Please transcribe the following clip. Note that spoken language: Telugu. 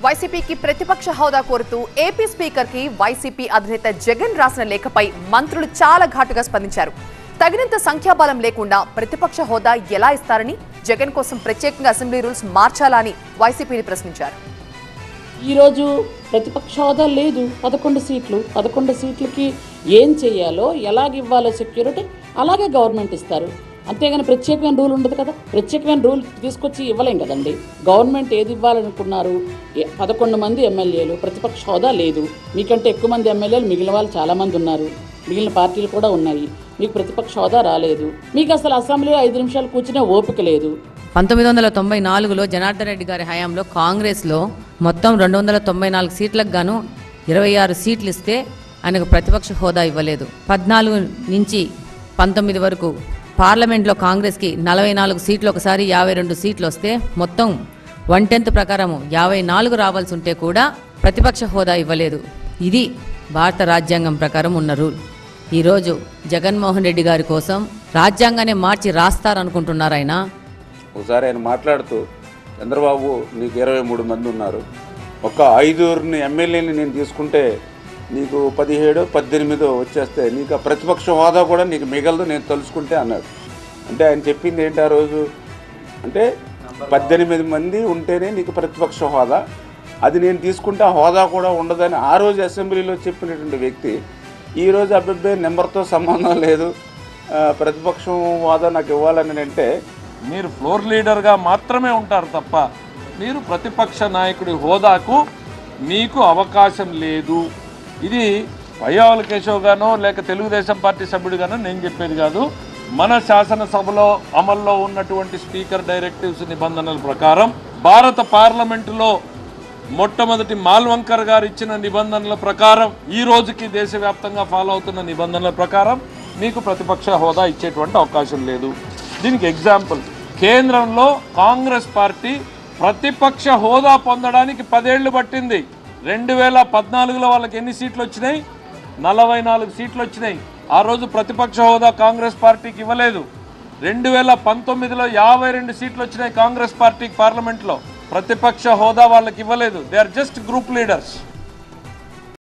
వైసీపీకి ప్రతిపక్ష హోదా కోరుతూ ఏపీ స్పీకర్ కి వైసీపీ అధినేత జగన్ రాసిన లేఖపై మంత్రులు చాలా ఘాటుగా స్పందించారు. తగినంత సంఖ్యాబలం లేకుండా ప్రతిపక్ష హోదా ఎలా ఇస్తారని, జగన్ కోసం ప్రత్యేకంగా అసెంబ్లీ రూల్స్ మార్చాలా అని వైసీపీని ప్రశ్నించారు. ఈ రోజు ప్రతిపక్ష హోదా లేదు, 11 సీట్లకి ఏం చేయాలో, ఎలాగివ్వాలో సెక్యూరిటీ అలాగే గవర్నమెంట్ ఇస్తారు. అంతేగాని ప్రత్యేకమైన రూల్ ఉండదు కదా. ప్రత్యేకమైన రూల్ తీసుకొచ్చి ఇవ్వలేం కదండి. గవర్నమెంట్ ఏది ఇవ్వాలనుకున్నారు, 11 మంది ఎమ్మెల్యేలు, ప్రతిపక్ష హోదా లేదు. మీకంటే ఎక్కువ మంది ఎమ్మెల్యేలు మిగిలిన వాళ్ళు చాలామంది ఉన్నారు, మిగిలిన పార్టీలు కూడా ఉన్నాయి. మీకు ప్రతిపక్ష హోదా రాలేదు. మీకు అసలు అసెంబ్లీలో 5 నిమిషాలు కూర్చునే ఓపిక లేదు. 1994లో జనార్దన్ రెడ్డి గారి హయాంలో కాంగ్రెస్లో మొత్తం 294 సీట్లకు గాను 26 సీట్లు ఇస్తే ఆయనకు ప్రతిపక్ష హోదా ఇవ్వలేదు. 14 నుంచి 19 వరకు పార్లమెంట్లో కాంగ్రెస్కి 44 సీట్లు, ఒకసారి 52 సీట్లు వస్తే మొత్తం 1/10 ప్రకారం 54 రావాల్సి ఉంటే కూడా ప్రతిపక్ష హోదా ఇవ్వలేదు. ఇది భారత రాజ్యాంగం ప్రకారం ఉన్న రూల్. ఈరోజు జగన్మోహన్ రెడ్డి గారి కోసం రాజ్యాంగాన్ని మార్చి రాస్తారనుకుంటున్నారు. ఒకసారి ఆయన మాట్లాడుతూ, చంద్రబాబు నీకు 23 మంది ఉన్నారు, ఒక 5 ఎమ్మెల్యేని నేను తీసుకుంటే నీకు 17, 18 వచ్చేస్తే నీకు ఆ ప్రతిపక్ష హోదా కూడా నీకు మిగలదు, నేను తలుచుకుంటే అన్నాడు. అంటే ఆయన చెప్పింది ఏంటి ఆ రోజు అంటే 18 మంది ఉంటేనే నీకు ప్రతిపక్ష హోదా, అది నేను తీసుకుంటే ఆ హోదా కూడా ఉండదని ఆ రోజు అసెంబ్లీలో చెప్పినటువంటి వ్యక్తి ఈరోజు అబ్బాయి నెంబర్తో సంబంధం లేదు, ప్రతిపక్షం హోదా నాకు ఇవ్వాలని అంటే, మీరు ఫ్లోర్ లీడర్గా మాత్రమే ఉంటారు తప్ప మీరు ప్రతిపక్ష నాయకుడి హోదాకు మీకు అవకాశం లేదు. ఇది పయ్యావుల కేశవ్ గానో లేక తెలుగుదేశం పార్టీ సభ్యుడిగానో నేను చెప్పేది కాదు. మన శాసనసభలో అమల్లో ఉన్నటువంటి స్పీకర్ డైరెక్టివ్స్ నిబంధనల ప్రకారం, భారత పార్లమెంటులో మొట్టమొదటి మాల్వంకర్ గారు ఇచ్చిన నిబంధనల ప్రకారం, ఈ రోజుకి దేశవ్యాప్తంగా ఫాలో అవుతున్న నిబంధనల ప్రకారం మీకు ప్రతిపక్ష హోదా ఇచ్చేటువంటి అవకాశం లేదు. దీనికి ఎగ్జాంపుల్, కేంద్రంలో కాంగ్రెస్ పార్టీ ప్రతిపక్ష హోదా పొందడానికి 10 ఏళ్లు పట్టింది. 2014లో వాళ్ళకి ఎన్ని సీట్లు వచ్చినాయి? 44 సీట్లు వచ్చినాయి. ఆ రోజు ప్రతిపక్ష హోదా కాంగ్రెస్ పార్టీకి ఇవ్వలేదు. 2019లో 52 సీట్లు వచ్చినాయి కాంగ్రెస్ పార్టీకి పార్లమెంట్లో. ప్రతిపక్ష హోదా వాళ్ళకి ఇవ్వలేదు. They are just group leaders.